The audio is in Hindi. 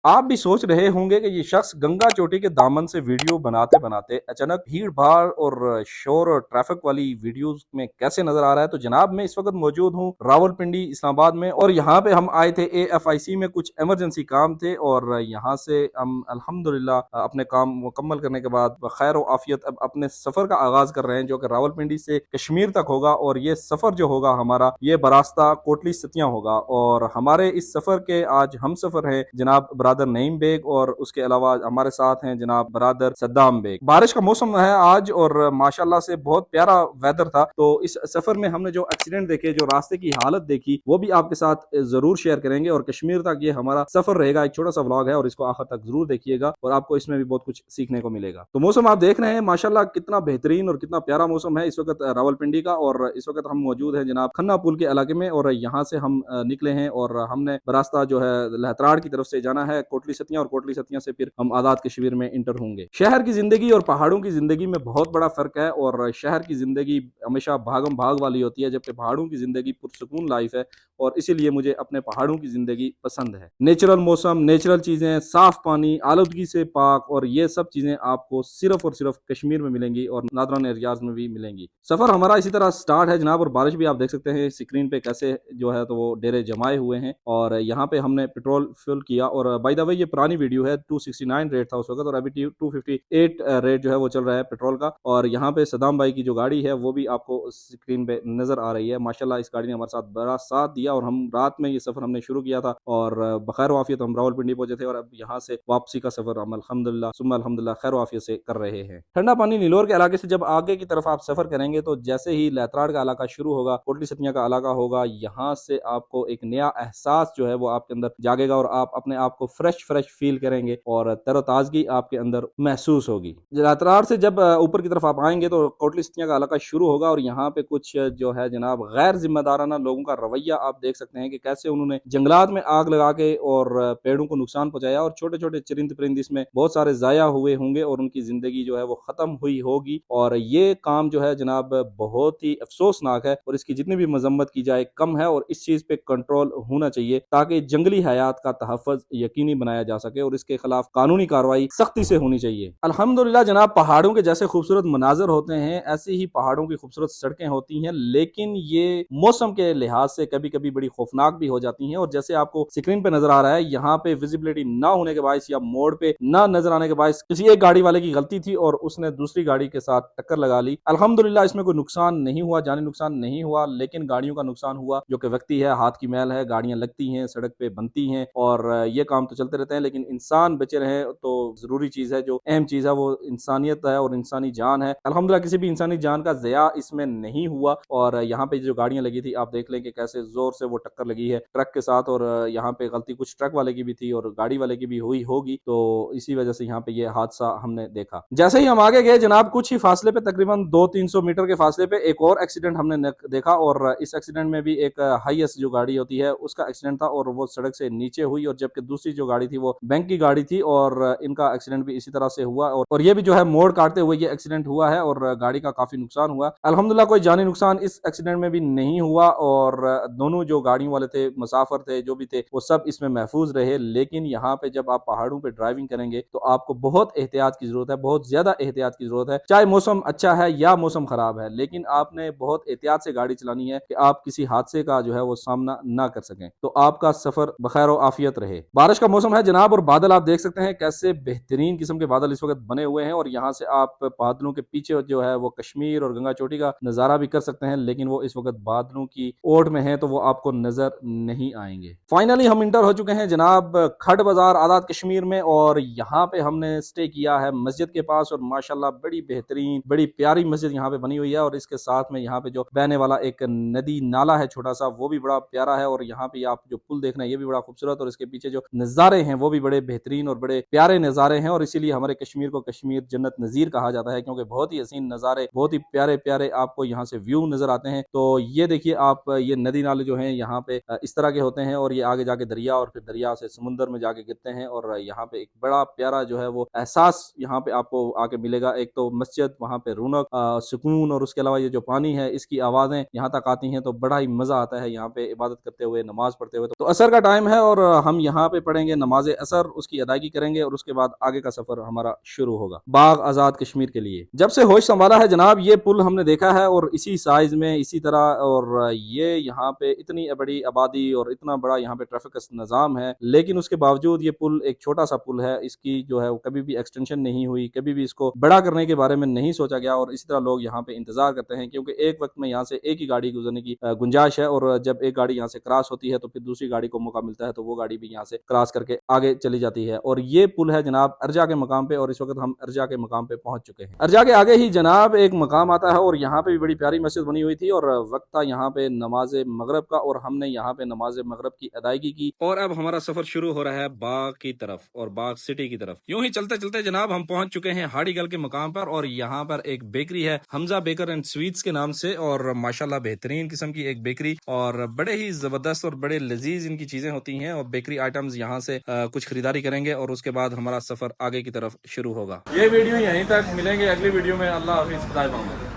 आप भी सोच रहे होंगे कि ये शख्स गंगा चोटी के दामन से वीडियो बनाते बनाते अचानक भीड़ भाड़ और शोर और ट्रैफिक वाली वीडियोस में कैसे नजर आ रहा है। तो जनाब, मैं इस वक्त मौजूद हूँ रावलपिंडी इस्लामाबाद में, और यहाँ पे हम आए थे AFIC में, कुछ इमरजेंसी काम थे, और यहाँ से हम अल्हम्दुलिल्लाह अपने काम मुकम्मल करने के बाद खैर व आफियत अब अपने सफर का आगाज कर रहे हैं, जो कि रावलपिंडी से कश्मीर तक होगा। और ये सफर जो होगा हमारा, ये बरास्ता कोटली सतियां होगा। और हमारे इस सफर के आज हम सफर है जनाब बरादर नईम बेग, और उसके अलावा हमारे साथ हैं जनाब बरादर सद्दाम बेग। बारिश का मौसम है आज, और माशाल्लाह से बहुत प्यारा वेदर था। तो इस सफर में हमने जो एक्सीडेंट देखे, जो रास्ते की हालत देखी, वो भी आपके साथ जरूर शेयर करेंगे। और कश्मीर तक ये हमारा सफर रहेगा, एक छोटा सा व्लॉग है, और इसको आखिर तक जरूर देखिएगा, और आपको इसमें भी बहुत कुछ सीखने को मिलेगा। तो मौसम आप देख रहे हैं माशाल्लाह कितना बेहतरीन और कितना प्यारा मौसम है इस वक्त रावलपिंडी का। और इस वक्त हम मौजूद हैं जनाब खन्ना पुल के इलाके में, और यहाँ से हम निकले हैं, और हमने रास्ता जो है लहतराड़ की तरफ से जाना है कोटली सतियां, और कोटली सतियां से फिर हम आजाद कश्मीर में इंटर होंगे। शहर की जिंदगी और पहाड़ों की जिंदगी में बहुत बड़ा फर्क है, और शहर की जिंदगी हमेशा भागम भाग वाली होती है, जबकि पहाड़ों की जिंदगी पुरसुकून लाइफ है। और इसीलिए मुझे अपने पहाड़ों की जिंदगी पसंद है। नेचुरल मौसम, नेचुरल चीजें, साफ पानी, आलूदगी से पाक, और ये सब चीजें आपको सिर्फ और सिर्फ कश्मीर में मिलेंगी, और नादरान एरियाज में भी मिलेंगी। सफर हमारा इसी तरह स्टार्ट है जनाब, और बारिश भी आप देख सकते हैं स्क्रीन पे कैसे जो है तो वो डेरे जमाए हुए हैं। और यहाँ पे हमने पेट्रोल फिल किया, और बाय द वे ये पुरानी वीडियो है, 269 रेट था उस वक्त, और अभी 258 रेट जो है वो चल रहा है पेट्रोल का। और यहाँ पे सदाम भाई की जो गाड़ी है वो भी आपको स्क्रीन पे नजर आ रही है। माशाल्लाह इस गाड़ी ने हमारे साथ बड़ा साथ दिया, और हम रात में ये सफर हमने शुरू किया था, और बखैर वाफियत हम रावलपिंडी पहुंचे थे, और अब यहाँ से वापसी का सफर हम अल्हम्दुलिल्लाह सुम्मा अल्हम्दुलिल्लाह खैर वाफियत से कर रहे हैं। ठंडा पानी नीलोर के इलाके से जब आगे की तरफ आप सफर करेंगे, तो जैसे ही लहतराड़ का इलाका शुरू होगा, कोटली सतिया का इलाका होगा, यहाँ से आपको एक नया एहसास जो है वो आपके अंदर जागेगा, और आप अपने आप को फ्रेश फ्रेश फील करेंगे, और तरोताजगी आपके अंदर महसूस होगी। लहतराड़ से जब ऊपर की तरफ आप आएंगे, तो कोटली सतिया का इलाका शुरू होगा, और यहाँ पे कुछ जो है जनाब गैर जिम्मेदाराना लोगों का रवैया आप देख सकते हैं कि कैसे उन्होंने जंगलात में आग लगा के और पेड़ों को नुकसान पहुंचाया, और छोटे छोटे चरिंद परिंद इसमें बहुत सारे जाया हुए होंगे, और उनकी जिंदगी जो है वो खत्म हुई होगी। और ये काम जो है जनाब बहुत ही अफसोसनाक है, और इसकी जितनी भी मजम्मत की जाए कम है, और इस चीज पे कंट्रोल होना चाहिए, ताकि जंगली हयात का तहफ़्फ़ुज़ यकीनी बनाया जा सके, और इसके खिलाफ कानूनी कार्रवाई सख्ती से होनी चाहिए। अल्हम्दुलिल्लाह जनाब, पहाड़ों के जैसे खूबसूरत मनाजर होते हैं, ऐसी ही पहाड़ों की खूबसूरत सड़कें होती हैं, लेकिन ये मौसम के लिहाज से कभी कभी बड़ी खौफनाक भी हो जाती हैं। और जैसे आपको स्क्रीन पे नजर आ रहा है, यहाँ पे विजिबिलिटी ना होने के बायस, या मोड़ पे ना नजर आने के बायस किसी एक गाड़ी वाले की गलती थी, और उसने दूसरी गाड़ी के साथ टक्कर लगा ली। अल्हम्दुलिल्लाह इसमें कोई नुकसान नहीं हुआ, जानी नुकसान नहीं हुआ, लेकिन गाड़ियों का नुकसान हुआ, जो कि व्यक्ति है, हाथ की मैल है, गाड़ियां लगती हैं, सड़क पे बनती हैं, और ये काम तो चलते रहते हैं, लेकिन इंसान बचे रहे तो जरूरी चीज है, जो अहम चीज है वो इंसानियत है और इंसानी जान है। अल्हम्दुलिल्लाह किसी भी इंसानी जान का ज़या इसमें नहीं हुआ। और यहाँ पे जो गाड़ियां लगी थी, आप देख लें कि कैसे जोर से वो टक्कर लगी है ट्रक के साथ, और यहाँ पे गलती कुछ ट्रक वाले की भी थी और गाड़ी वाले की भी हुई होगी, तो इसी वजह से यहाँ पे ये हादसा हमने देखा। जैसे ही हम आगे गए जनाब, कुछ ही फासले पे, तकरीबन 200-300 मीटर के फासले पे एक और एक्सीडेंट हमने देखा, और इस एक्सीडेंट में भी एक हाईएस्ट जो गाड़ी होती है उसका एक्सीडेंट था, और वो सड़क से नीचे हुई, और जबकि दूसरी जो गाड़ी थी वो बैंक की गाड़ी थी, और इनका एक्सीडेंट भी इसी तरह से हुआ, और ये भी जो है मोड़ काटते हुए ये एक्सीडेंट हुआ है, और गाड़ी का काफी नुकसान हुआ। अल्हम्दुलिल्लाह कोई जानी नुकसान इस एक्सीडेंट में भी नहीं हुआ, और दोनों जो गाड़ियों वाले थे, मुसाफिर थे, जो भी थे, वो सब इसमें महफूज रहे। लेकिन यहाँ पे जब आप पहाड़ों पे ड्राइविंग करेंगे, तो आपको बहुत एहतियात की जरूरत है, बहुत ज्यादा एहतियात की जरूरत है, चाहे मौसम अच्छा है या मौसम खराब है, लेकिन आपने बहुत एहतियात से गाड़ी चलानी है कि आप किसी हादसे का जो है वो सामना ना कर सकें, तो आपका सफर बखैर आफियत रहे। बारिश का मौसम है जनाब, और बादल आप देख सकते हैं कैसे बेहतरीन किस्म के बादल इस वक्त बने हुए हैं, और यहाँ से आप बादलों के पीछे जो है वो कश्मीर और गंगा चोटी का नजारा भी कर सकते हैं, लेकिन वो इस वक्त बादलों की ओट में है, तो वो आपको नजर नहीं आएंगे। फाइनली हम इंटर हो चुके हैं जनाब खड बाजार आजाद कश्मीर में, और यहाँ पे हमने स्टे किया है मस्जिद के पास, और माशाल्लाह बड़ी बेहतरीन बड़ी प्यारी मस्जिद यहाँ पे बनी हुई है, और इसके साथ में यहाँ पे जो बहने वाला एक नदी नाला है छोटा सा, वो भी बड़ा प्यारा है, और यहाँ पे आप जो पुल देख रहे हैं ये भी बड़ा खूबसूरत, और इसके पीछे जो नजारे हैं वो भी बड़े बेहतरीन और बड़े प्यारे नजारे हैं, और इसीलिए हमारे कश्मीर को कश्मीर जन्नत नजीर कहा जाता है, क्योंकि बहुत ही हसीन नजारे, बहुत ही प्यारे प्यारे आपको यहाँ से व्यू नजर आते हैं। तो ये देखिए आप, ये नदी नाले जो हैं यहाँ पे इस तरह के होते हैं, और ये आगे जाके दरिया, और फिर दरिया से समुद्र में जाके गिरते हैं, और यहाँ पे एक बड़ा प्यारा जो है वो एहसास यहाँ पे आपको आके मिलेगा। एक तो मस्जिद, वहाँ पे रौनक, सुकून, और उसके अलावा ये जो पानी है इसकी आवाजें यहाँ तक आती हैं, तो बड़ा ही मजा आता है यहाँ पे इबादत करते हुए, नमाज पढ़ते हुए। तो असर का टाइम है, और हम यहाँ पे पढ़ेंगे जाएंगे, नमाज असर उसकी अदायगी करेंगे और उसके बाद आगे का सफर हमारा शुरू होगा बाग आजाद कश्मीर के लिए। जब से होश संभाला है जनाब ये पुल हमने देखा है और इसी साइज में इसी तरह, और ये यहाँ पे इतनी बड़ी आबादी और इतना बड़ा यहाँ पे ट्रैफिक का निजाम है, लेकिन उसके बावजूद ये पुल एक छोटा सा पुल है, इसकी जो है वो कभी भी एक्सटेंशन नहीं हुई, कभी भी इसको बड़ा करने के बारे में नहीं सोचा गया और इसी तरह लोग यहाँ पे इंतजार करते हैं क्योंकि एक वक्त में यहाँ से एक ही गाड़ी गुजरने की गुंजाइश है और जब एक गाड़ी यहाँ से क्रॉस होती है तो फिर दूसरी गाड़ी को मौका मिलता है तो वो गाड़ी भी यहाँ से क्रॉस करके आगे चली जाती है। और ये पुल है जनाब अर्जा के मकाम पे और इस वक्त हम अर्जा के मकाम पे पहुंच चुके हैं। अर्जा के आगे ही जनाब एक मकाम आता है और यहाँ पे भी बड़ी प्यारी मस्जिद बनी हुई थी और वक्त था यहाँ पे नमाज मगरब का और हमने यहाँ पे नमाज मगरब की अदायगी की और अब हमारा सफर शुरू हो रहा है बाग की तरफ और बाग सिटी की तरफ। यूं ही चलते चलते जनाब हम पहुंच चुके हैं हाड़ीगल के मकाम पर और यहाँ पर एक बेकरी है हमजा बेकर एंड स्वीट्स के नाम से और माशाल्लाह बेहतरीन किस्म की एक बेकरी और बड़े ही जबरदस्त और बड़े लजीज इनकी चीजें होती हैं और बेकरी आइटम्स यहाँ से कुछ खरीदारी करेंगे और उसके बाद हमारा सफर आगे की तरफ शुरू होगा। ये वीडियो यहीं तक, मिलेंगे अगली वीडियो में। अल्लाह हाफिज।